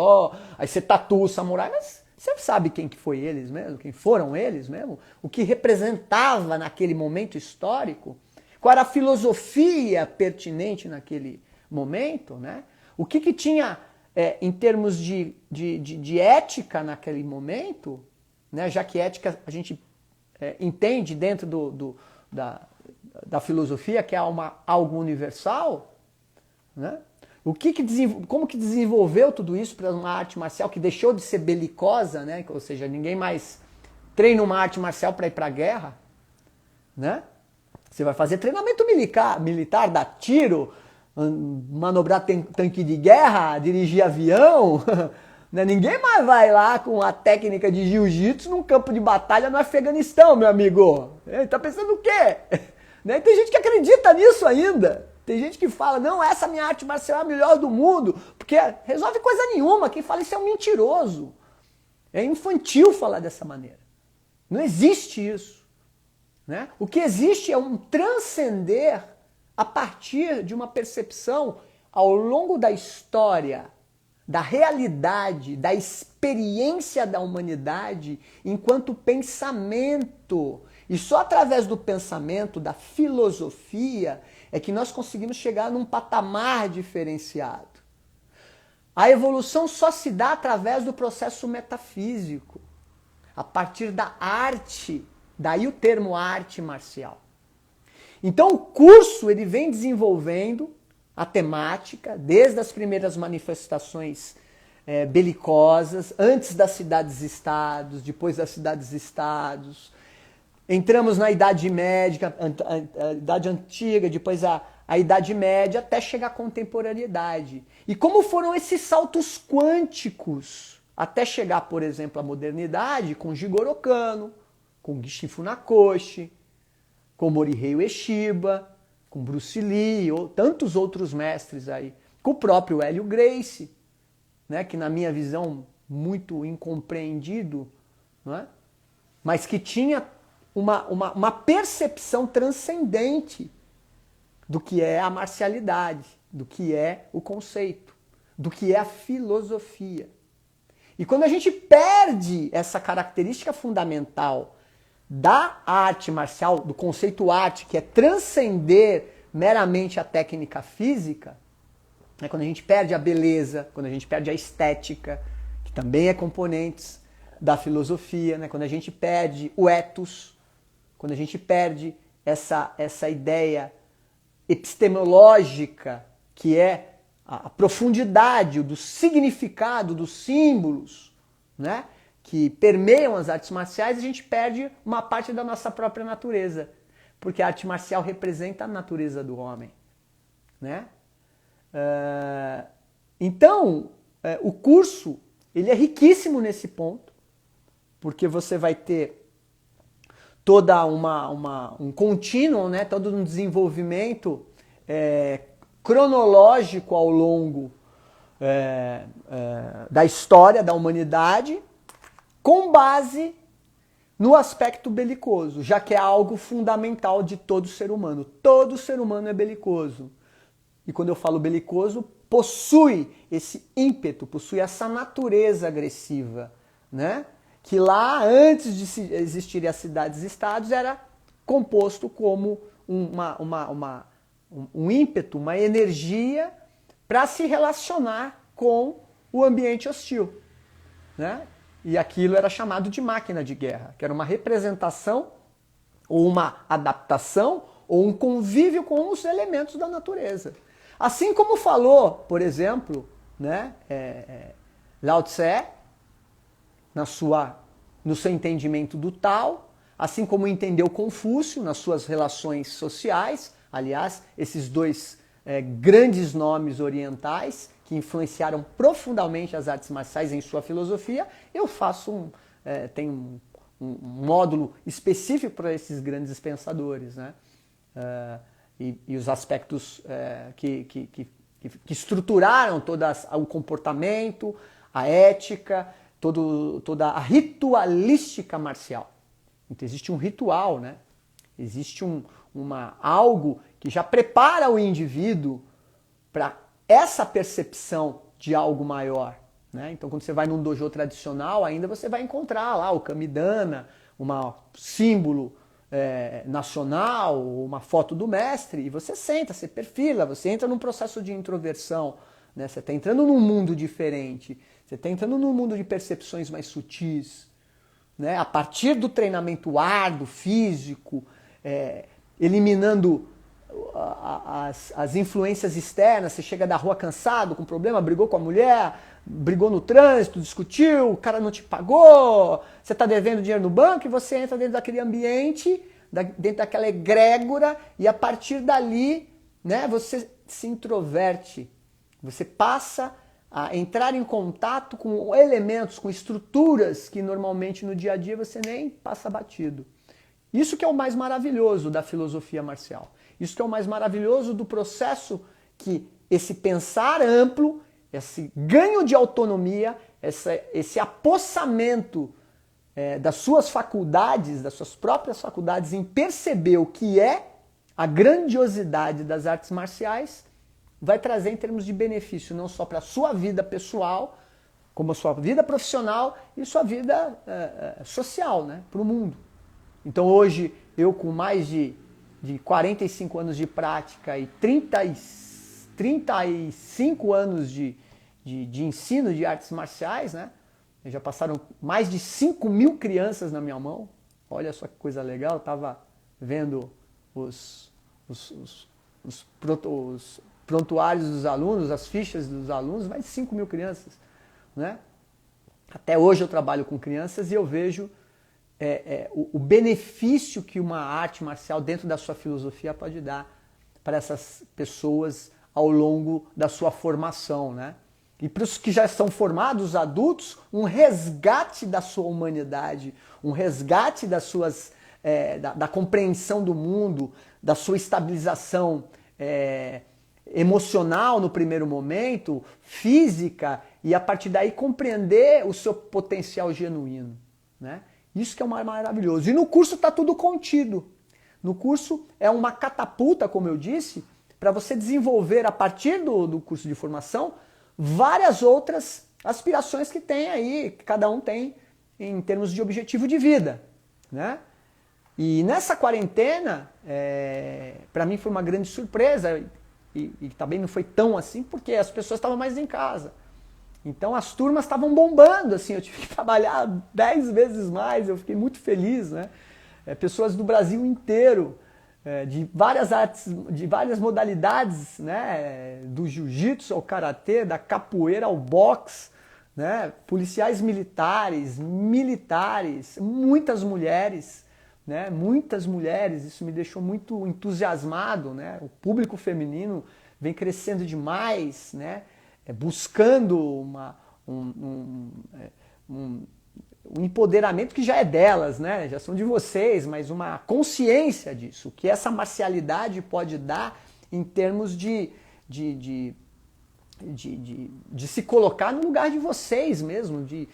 aí você tatua o samurai, mas você sabe quem que foi eles mesmo, quem foram eles mesmo, o que representava naquele momento histórico, qual era a filosofia pertinente naquele momento, né? O que tinha em termos de ética naquele momento, né? Já que ética a gente entende dentro da filosofia que é algo universal, né? Como que desenvolveu tudo isso para uma arte marcial que deixou de ser belicosa, né? Ou seja, ninguém mais treina uma arte marcial para ir para a guerra, né? Você vai fazer treinamento militar, dar tiro, manobrar tanque de guerra, dirigir avião. Né? Ninguém mais vai lá com a técnica de jiu-jitsu num campo de batalha no Afeganistão, meu amigo. Tá pensando o quê? Né? Tem gente que acredita nisso ainda. Tem gente que fala, não, essa minha arte marcial é a melhor do mundo, porque resolve coisa nenhuma. Quem fala isso é um mentiroso. É infantil falar dessa maneira. Não existe isso. Né? O que existe é um transcender a partir de uma percepção ao longo da história, da realidade, da experiência da humanidade enquanto pensamento. E só através do pensamento, da filosofia, é que nós conseguimos chegar num patamar diferenciado. A evolução só se dá através do processo metafísico, a partir da arte. Daí o termo arte marcial. Então o curso ele vem desenvolvendo a temática desde as primeiras manifestações belicosas, antes das cidades-estados, depois das cidades-estados. Entramos na Idade Média, a Idade Antiga, depois a Idade Média, até chegar à contemporaneidade. E como foram esses saltos quânticos até chegar, por exemplo, à modernidade com Jigoro Kano, com Gishin Funakoshi, com Morihei Ueshiba, com Bruce Lee, ou tantos outros mestres aí, com o próprio Hélio Gracie, né, que na minha visão muito incompreendido, né, mas que tinha uma percepção transcendente do que é a marcialidade, do que é o conceito, do que é a filosofia. E quando a gente perde essa característica fundamental da arte marcial, do conceito arte, que é transcender meramente a técnica física, né, quando a gente perde a beleza, quando a gente perde a estética, que também é componentes da filosofia, né, quando a gente perde o ethos, quando a gente perde essa ideia epistemológica, que é a profundidade do significado dos símbolos, né, que permeiam as artes marciais, a gente perde uma parte da nossa própria natureza, porque a arte marcial representa a natureza do homem, né? Então, o curso ele é riquíssimo nesse ponto, porque você vai ter toda um contínuo, né? Todo um desenvolvimento cronológico ao longo da história da humanidade, com base no aspecto belicoso, já que é algo fundamental de todo ser humano. Todo ser humano é belicoso. E quando eu falo belicoso, possui esse ímpeto, possui essa natureza agressiva, né? Que lá, antes de existirem as cidades-estados, era composto como um ímpeto, uma energia para se relacionar com o ambiente hostil, né? E aquilo era chamado de máquina de guerra, que era uma representação, ou uma adaptação, ou um convívio com os elementos da natureza. Assim como falou, por exemplo, né, Lao Tse, no seu entendimento do Tao, assim como entendeu Confúcio nas suas relações sociais, aliás, esses dois grandes nomes orientais, que influenciaram profundamente as artes marciais em sua filosofia, eu faço tenho um módulo específico para esses grandes pensadores, né? e os aspectos que estruturaram todo o comportamento, a ética, toda a ritualística marcial. Então existe um ritual, né? Existe algo que já prepara o indivíduo para essa percepção de algo maior, né? Então quando você vai num dojo tradicional, ainda você vai encontrar lá o kamidana, um símbolo nacional, uma foto do mestre, e você senta, você perfila, você entra num processo de introversão, né? Você está entrando num mundo diferente, você está entrando num mundo de percepções mais sutis, né? A partir do treinamento árduo, físico, eliminando as influências externas. Você chega da rua cansado, com problema, brigou com a mulher, brigou no trânsito, discutiu, o cara não te pagou, você está devendo dinheiro no banco e você entra dentro daquele ambiente, dentro daquela egrégora, e a partir dali, né, você se introverte, você passa a entrar em contato com elementos, com estruturas que normalmente no dia a dia você nem passa batido. Isso que é o mais maravilhoso da filosofia marcial. Isso que é o mais maravilhoso do processo que esse pensar amplo, esse ganho de autonomia, esse apossamento das suas faculdades, das suas próprias faculdades em perceber o que é a grandiosidade das artes marciais, vai trazer em termos de benefício não só para a sua vida pessoal, como a sua vida profissional e sua vida social, né, para o mundo. Então hoje, eu com mais de 45 anos de prática e 35 anos de ensino de artes marciais, né? Já passaram mais de 5.000 crianças na minha mão. Olha só que coisa legal, eu estava vendo os prontuários dos alunos, as fichas dos alunos, mais de 5.000 crianças, né? Até hoje eu trabalho com crianças e eu vejo o benefício que uma arte marcial dentro da sua filosofia pode dar para essas pessoas ao longo da sua formação, né? E para os que já são formados, adultos, um resgate da sua humanidade, um resgate das suas, da compreensão do mundo, da sua estabilização emocional no primeiro momento, física, e a partir daí compreender o seu potencial genuíno, né? Isso que é o mais maravilhoso. E no curso está tudo contido. No curso é uma catapulta, como eu disse, para você desenvolver, a partir do curso de formação, várias outras aspirações que tem aí, que cada um tem em termos de objetivo de vida, né? E nessa quarentena, para mim foi uma grande surpresa, e também não foi tão assim, porque as pessoas estavam mais em casa. Então as turmas estavam bombando, assim, eu tive que trabalhar 10 vezes mais, eu fiquei muito feliz, né? Pessoas do Brasil inteiro, de várias artes, de várias modalidades, né? Do jiu-jitsu ao karatê, da capoeira ao boxe, né? Policiais militares, muitas mulheres, né? Muitas mulheres, isso me deixou muito entusiasmado, né? O público feminino vem crescendo demais, né? Buscando um empoderamento que já é delas, né? Já são de vocês, mas uma consciência disso, que essa marcialidade pode dar em termos de se colocar no lugar de vocês mesmo, de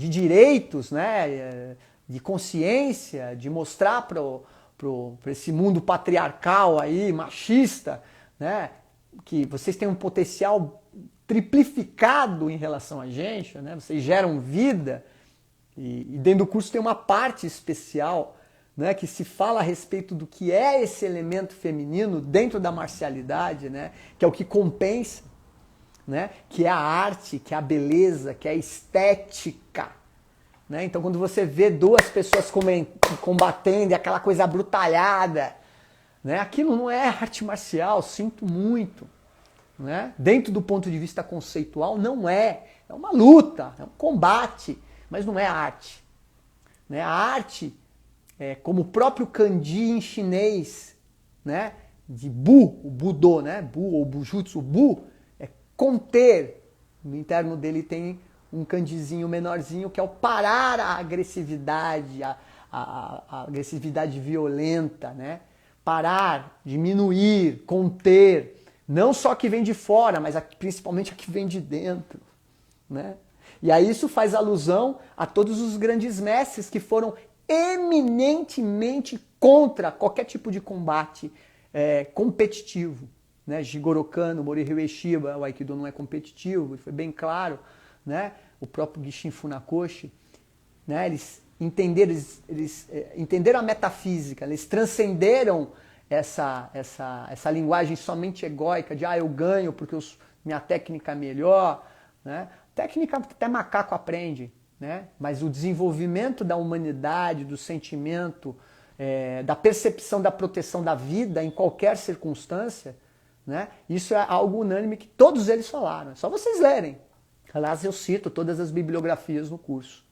direitos, né? De consciência, de mostrar para esse mundo patriarcal aí, machista, né? Que vocês têm um potencial triplificado em relação a gente, né? Vocês geram vida, e dentro do curso tem uma parte especial, né, que se fala a respeito do que é esse elemento feminino dentro da marcialidade, né, que é o que compensa, né, que é a arte, que é a beleza, que é a estética, né? Então quando você vê duas pessoas combatendo, aquela coisa abrutalhada, né, aquilo não é arte marcial, sinto muito. Né? Dentro do ponto de vista conceitual, não é. É uma luta, é um combate, mas não é arte. Né? A arte, como o próprio kanji em chinês, né? De bu, o budô, né? Bu ou bujutsu, o bu é conter. No interno dele tem um kanjizinho menorzinho que é o parar a agressividade, a agressividade violenta, né? parar, diminuir, conter, não só a que vem de fora, mas principalmente a que vem de dentro, né? E aí isso faz alusão a todos os grandes mestres que foram eminentemente contra qualquer tipo de combate competitivo, né? Jigoro Kano, Morihei Ueshiba, o Aikido não é competitivo, foi bem claro, né? O próprio Gishin Funakoshi, né? Eles entenderam a metafísica, eles transcenderam essa linguagem somente egóica de eu ganho porque minha técnica é melhor, né? Técnica até macaco aprende, né? Mas o desenvolvimento da humanidade, do sentimento, da percepção da proteção da vida em qualquer circunstância, né? Isso é algo unânime que todos eles falaram. É só vocês lerem. Aliás, eu cito todas as bibliografias no curso.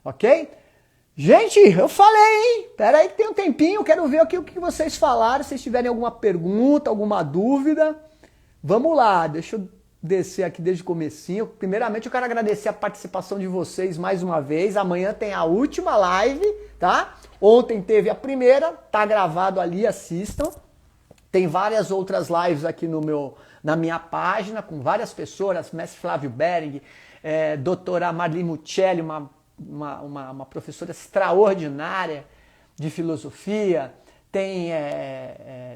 Ok? Gente, eu falei, hein? Pera aí que tem um tempinho, quero ver aqui o que vocês falaram, se tiverem alguma pergunta, alguma dúvida. Vamos lá, deixa eu descer aqui desde o comecinho. Primeiramente, eu quero agradecer a participação de vocês mais uma vez. Amanhã tem a última live, tá? Ontem teve a primeira, tá gravado ali, assistam. Tem várias outras lives aqui na minha página, com várias pessoas, mestre Flávio Bering, doutora Marli Muccelli, uma professora extraordinária de filosofia, tem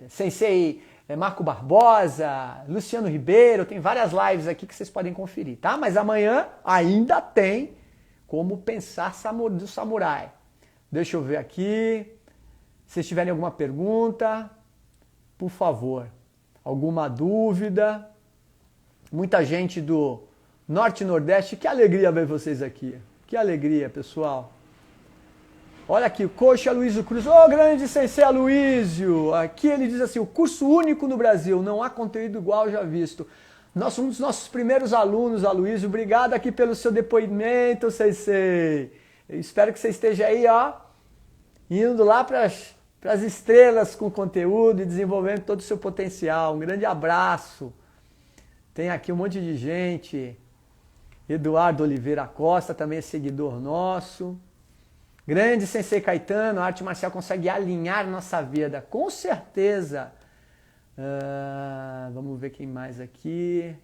sensei Marco Barbosa, Luciano Ribeiro, tem várias lives aqui que vocês podem conferir, tá? Mas amanhã ainda tem como pensar do samurai. Deixa eu ver aqui, se vocês tiverem alguma pergunta, por favor, alguma dúvida. Muita gente do Norte e Nordeste, que alegria ver vocês aqui. Que alegria, pessoal. Olha aqui, o Coxa Aloysio Cruz. Ô, grande Sensei Aloysio! Aqui ele diz assim, o curso único no Brasil, não há conteúdo igual já visto. Um dos nossos primeiros alunos, Aloysio, obrigado aqui pelo seu depoimento, Sensei. Eu espero que você esteja aí, ó, indo lá para as estrelas com conteúdo e desenvolvendo todo o seu potencial. Um grande abraço. Tem aqui um monte de gente. Eduardo Oliveira Costa também é seguidor nosso. Grande Sensei Caetano, a arte marcial consegue alinhar nossa vida. Com certeza. Vamos ver quem mais aqui.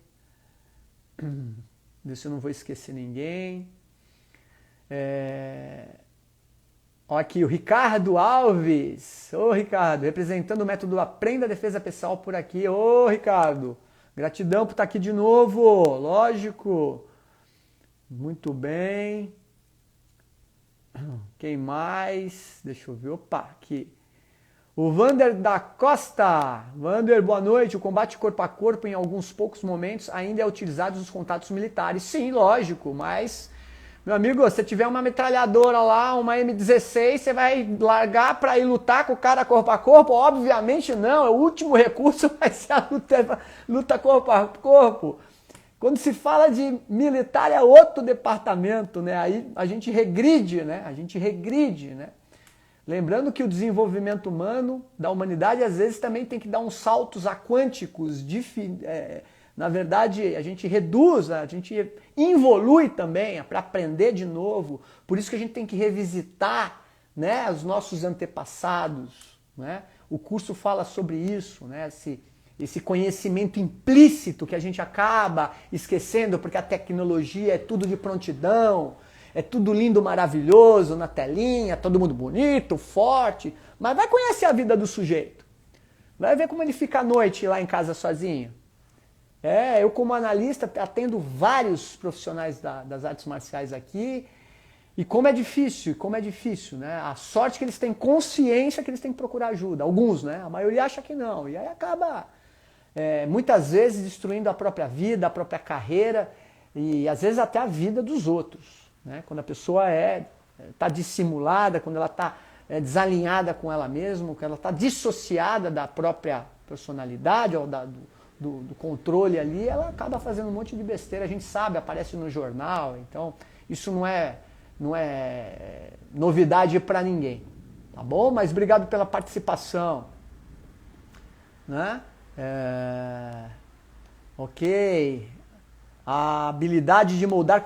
Ver se eu não vou esquecer ninguém. Olha aqui, o Ricardo Alves. Ô, Ricardo, representando o método Aprenda a Defesa Pessoal por aqui. Ô, Ricardo, gratidão por estar aqui de novo. Lógico. Muito bem. Quem mais? Deixa eu ver. Opa, aqui. O Vander da Costa. Vander, boa noite. O combate corpo a corpo, em alguns poucos momentos, ainda é utilizado nos contatos militares. Sim, lógico, mas, meu amigo, se tiver uma metralhadora lá, uma M16, você vai largar para ir lutar com o cara corpo a corpo? Obviamente não. O último recurso vai ser a luta corpo a corpo. Quando se fala de militar é outro departamento, né? Aí a gente regride, né? Lembrando que o desenvolvimento humano da humanidade às vezes também tem que dar uns saltos quânticos. Na verdade, a gente reduz, a gente involui também para aprender de novo. Por isso que a gente tem que revisitar, né, os nossos antepassados, né? O curso fala sobre isso, né? Esse conhecimento implícito que a gente acaba esquecendo porque a tecnologia é tudo de prontidão, é tudo lindo, maravilhoso na telinha, todo mundo bonito, forte, mas vai conhecer a vida do sujeito. Vai ver como ele fica à noite lá em casa sozinho. Eu como analista atendo vários profissionais das artes marciais aqui e como é difícil, né? A sorte que eles têm consciência que eles têm que procurar ajuda. Alguns, né? A maioria acha que não. E aí acaba muitas vezes destruindo a própria vida, a própria carreira e às vezes até a vida dos outros, né? Quando a pessoa está dissimulada, quando ela está desalinhada com ela mesma, quando ela está dissociada da própria personalidade ou do controle ali, ela acaba fazendo um monte de besteira, a gente sabe, aparece no jornal, então isso não é novidade para ninguém, tá bom? Mas obrigado pela participação, né? Ok. A habilidade de moldar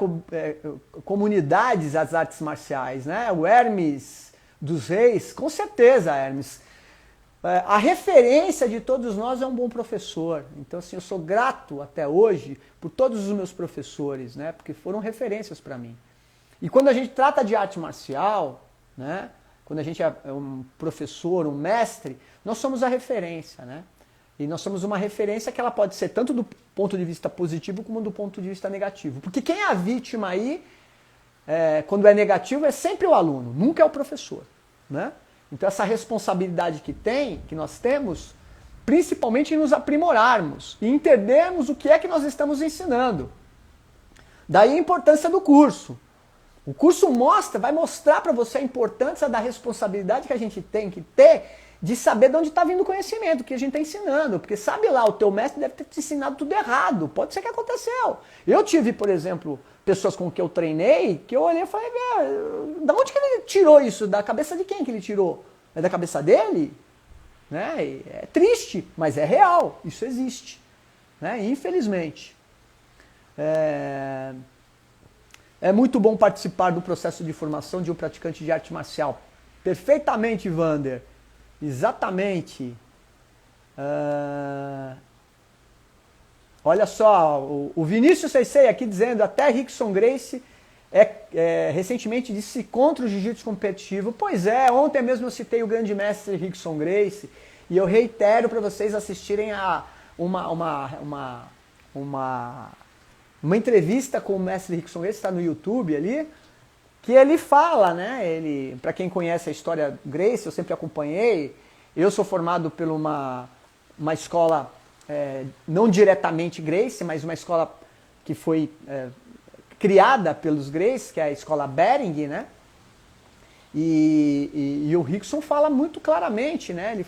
comunidades às artes marciais, né? O Hermes dos Reis, com certeza, Hermes. A referência de todos nós é um bom professor. Então, assim, eu sou grato até hoje por todos os meus professores, né? Porque foram referências para mim. E quando a gente trata de arte marcial, né? Quando a gente é um professor, um mestre, nós somos a referência, né? E nós somos uma referência que ela pode ser tanto do ponto de vista positivo como do ponto de vista negativo. Porque quem é a vítima aí, quando é negativo, é sempre o aluno, nunca é o professor, né? Então essa responsabilidade que nós temos, principalmente em nos aprimorarmos e entendermos o que é que nós estamos ensinando. Daí a importância do curso. O curso vai mostrar para você a importância da responsabilidade que a gente tem que ter de saber de onde está vindo o conhecimento que a gente está ensinando. Porque sabe lá, o teu mestre deve ter te ensinado tudo errado. Pode ser que aconteceu. Eu tive, por exemplo, pessoas com que eu treinei, que eu olhei e falei, da onde que ele tirou isso? Da cabeça de quem que ele tirou? É da cabeça dele? Né? É triste, mas é real. Isso existe. Né? Infelizmente. É muito bom participar do processo de formação de um praticante de arte marcial. Perfeitamente, Vander. Exatamente. Olha só, o Vinícius Seisei aqui dizendo, até Rickson Gracie recentemente disse contra o jiu-jitsu competitivo. Pois é, ontem mesmo eu citei o grande mestre Rickson Gracie e eu reitero para vocês assistirem a uma entrevista com o mestre Rickson Gracie, está no YouTube ali, que ele fala, né? Para quem conhece a história Gracie, eu sempre acompanhei. Eu sou formado por uma escola, não diretamente Gracie, mas uma escola que foi criada pelos Gracie, que é a escola Bering, né? E o Rickson fala muito claramente, né?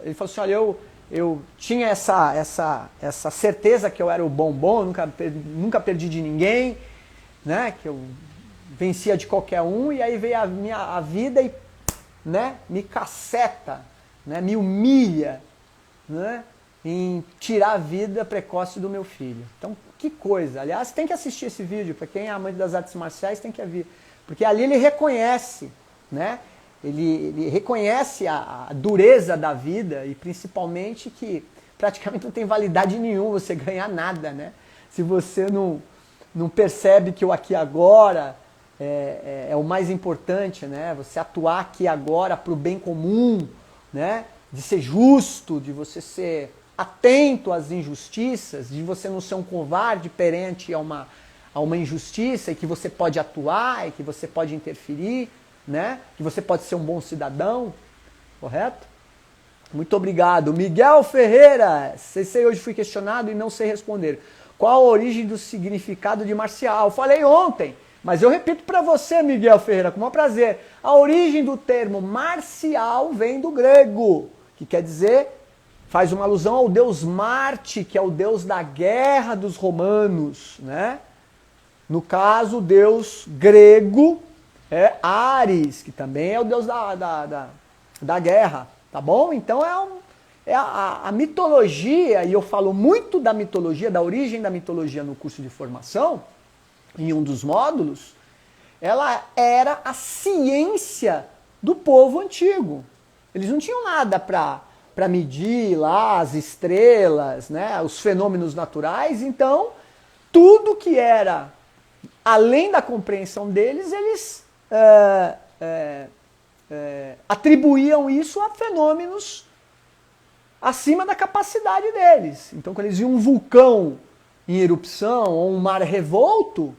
Ele falou assim, olha, eu tinha essa certeza que eu era o bom, nunca perdi de ninguém, né? Que eu vencia de qualquer um, e aí veio a vida e, né, me caceta, né, me humilha, né, em tirar a vida precoce do meu filho. Então, que coisa. Aliás, tem que assistir esse vídeo, para quem é amante das artes marciais tem que ver, porque ali ele reconhece, né, ele reconhece a dureza da vida e principalmente que praticamente não tem validade nenhuma você ganhar nada, né, se você não percebe que o aqui e agora é o mais importante, né? Você atuar aqui agora para o bem comum, né? De ser justo, de você ser atento às injustiças, de você não ser um covarde perante a uma injustiça e que você pode atuar e que você pode interferir, né? Que você pode ser um bom cidadão, correto? Muito obrigado. Miguel Ferreira, sei hoje fui questionado e não sei responder. Qual a origem do significado de marcial? Falei ontem. Mas eu repito para você, Miguel Ferreira, com o maior prazer. A origem do termo marcial vem do grego, que quer dizer, faz uma alusão ao deus Marte, que é o deus da guerra dos romanos, né? No caso, o deus grego é Ares, que também é o deus da guerra, tá bom? Então a mitologia, e eu falo muito da mitologia, da origem da mitologia no curso de formação, em um dos módulos, ela era a ciência do povo antigo. Eles não tinham nada para medir lá as estrelas, né, os fenômenos naturais, então tudo que era além da compreensão deles, eles atribuíam isso a fenômenos acima da capacidade deles. Então quando eles viam um vulcão em erupção ou um mar revolto,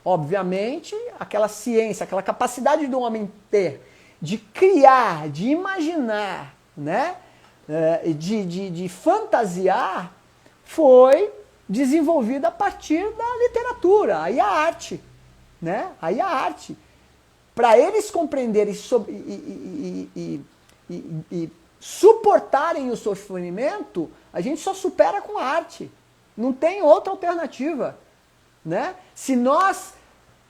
obviamente, aquela ciência, aquela capacidade do homem ter de criar, de imaginar, né, de fantasiar, foi desenvolvida a partir da literatura, aí a arte, né? Aí a arte. Para eles compreenderem e suportarem o sofrimento, a gente só supera com arte. Não tem outra alternativa, né? Se nós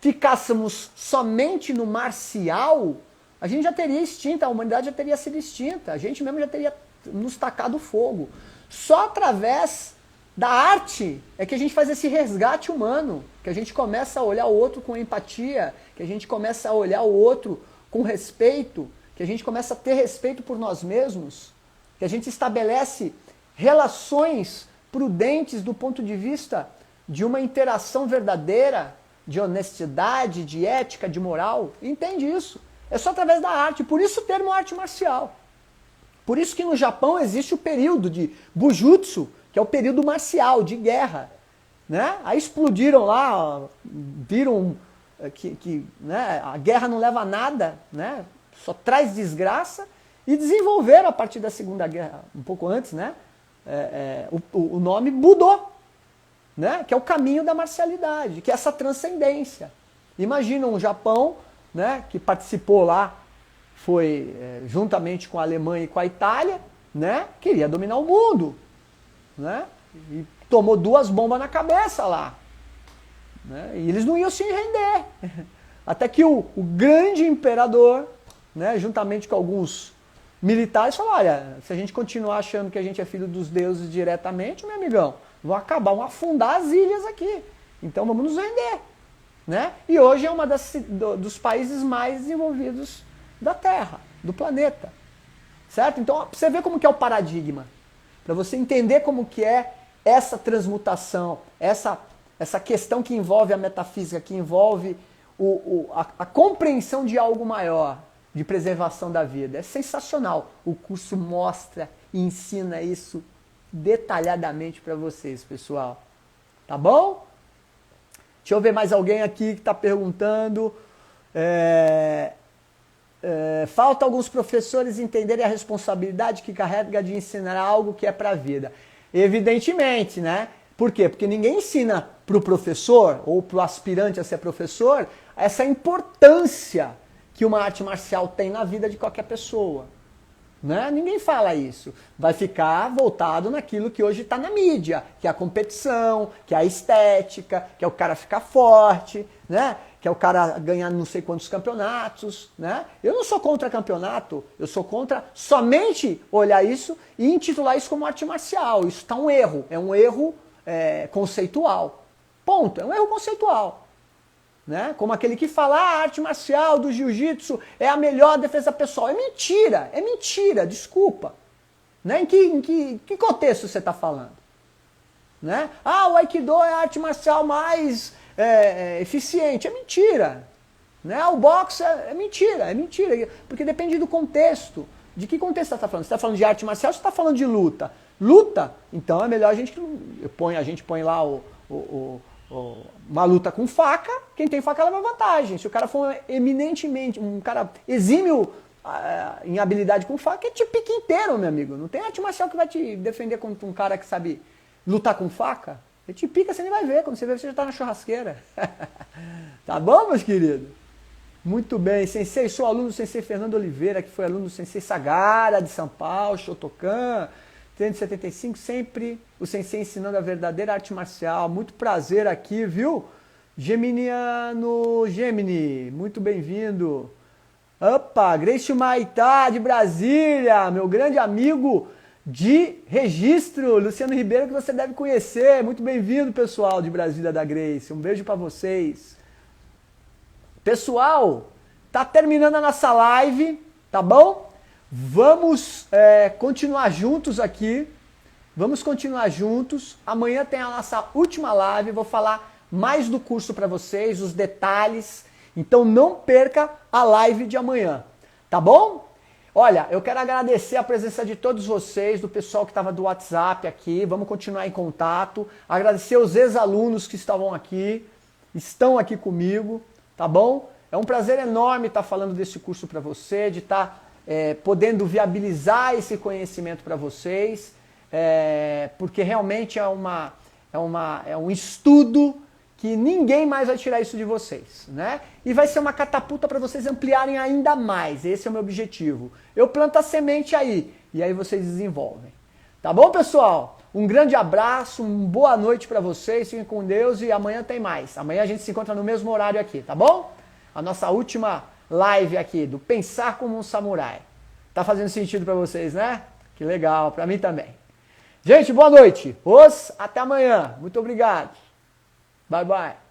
ficássemos somente no marcial, a gente já teria extinto, a humanidade já teria sido extinta, a gente mesmo já teria nos tacado fogo. Só através da arte é que a gente faz esse resgate humano, que a gente começa a olhar o outro com empatia, que a gente começa a olhar o outro com respeito, que a gente começa a ter respeito por nós mesmos, que a gente estabelece relações prudentes do ponto de vista de uma interação verdadeira, de honestidade, de ética, de moral. Entende isso? É só através da arte. Por isso o termo arte marcial. Por isso que no Japão existe o período de Bujutsu, que é o período marcial, de guerra. Né? Aí explodiram lá, viram que né, a guerra não leva a nada, né? Só traz desgraça, e desenvolveram a partir da Segunda Guerra, um pouco antes, né? O nome mudou, né? Que é o caminho da marcialidade, que é essa transcendência. Imagina um Japão, né, que participou lá, foi juntamente com a Alemanha e com a Itália, né, queria dominar o mundo, né, e tomou 2 bombas na cabeça lá, né, e eles não iam se render, até que o grande imperador, né, juntamente com alguns militares, falou, olha, se a gente continuar achando que a gente é filho dos deuses diretamente, meu amigão, vão acabar, vão afundar as ilhas aqui, então vamos nos render. Né? E hoje é uma dos países mais desenvolvidos da Terra, do planeta. Certo? Então, você vê como que é o paradigma. Para você entender como que é essa transmutação, essa questão que envolve a metafísica, que envolve a compreensão de algo maior, de preservação da vida. É sensacional. O curso mostra e ensina isso detalhadamente para vocês, pessoal. Tá bom? Deixa eu ver mais alguém aqui que está perguntando. Falta alguns professores entenderem a responsabilidade que carrega de ensinar algo que é para a vida. Evidentemente, né? Por quê? Porque ninguém ensina para o professor ou para o aspirante a ser professor essa importância que uma arte marcial tem na vida de qualquer pessoa. Né? Ninguém fala isso. Vai ficar voltado naquilo que hoje está na mídia, que é a competição, que é a estética, que é o cara ficar forte, né? Que é o cara ganhar não sei quantos campeonatos. Né? Eu não sou contra campeonato, eu sou contra somente olhar isso e intitular isso como arte marcial. Isso está um erro, é um erro conceitual. Ponto, é um erro conceitual. Né? Como aquele que fala, a arte marcial do jiu-jitsu é a melhor defesa pessoal. É mentira, desculpa. Né? Em que contexto você está falando? Né? O Aikido é a arte marcial mais eficiente. É mentira. Né? O boxe é mentira, porque depende do contexto. De que contexto você está falando? Você está falando de arte marcial ou você está falando de luta? Luta? Então é melhor a gente põe lá uma luta com faca, quem tem faca leva vantagem. Se o cara for eminentemente, um cara exímio em habilidade com faca, ele te pica inteiro, meu amigo. Não tem arte marcial que vai te defender contra um cara que sabe lutar com faca. Ele te pica, você nem vai ver. Quando você vê, você já está na churrasqueira. Tá bom, meus queridos? Muito bem. Sensei, sou aluno do Sensei Fernando Oliveira, que foi aluno do Sensei Sagara, de São Paulo, Shotokan. 375, sempre o Sensei ensinando a verdadeira arte marcial. Muito prazer aqui, viu? Gemini, muito bem-vindo. Opa, Grace Maitá, de Brasília, meu grande amigo de registro, Luciano Ribeiro, que você deve conhecer. Muito bem-vindo, pessoal de Brasília da Grace. Um beijo para vocês. Pessoal, tá terminando a nossa live, tá bom? Vamos continuar juntos aqui. Vamos continuar juntos. Amanhã tem a nossa última live. Vou falar mais do curso para vocês, os detalhes. Então não perca a live de amanhã. Tá bom? Olha, eu quero agradecer a presença de todos vocês, do pessoal que estava do WhatsApp aqui. Vamos continuar em contato. Agradecer os ex-alunos que estavam aqui, estão aqui comigo. Tá bom? É um prazer enorme estar falando desse curso para você, de estar podendo viabilizar esse conhecimento para vocês, porque realmente é um estudo que ninguém mais vai tirar isso de vocês, né? E vai ser uma catapulta para vocês ampliarem ainda mais, esse é o meu objetivo. Eu planto a semente aí, e aí vocês desenvolvem. Tá bom, pessoal? Um grande abraço, uma boa noite para vocês, fiquem com Deus e amanhã tem mais. Amanhã a gente se encontra no mesmo horário aqui, tá bom? A nossa última live aqui, do Pensar como um Samurai. Tá fazendo sentido para vocês, né? Que legal, para mim também. Gente, boa noite. Até amanhã. Muito obrigado. Bye, bye.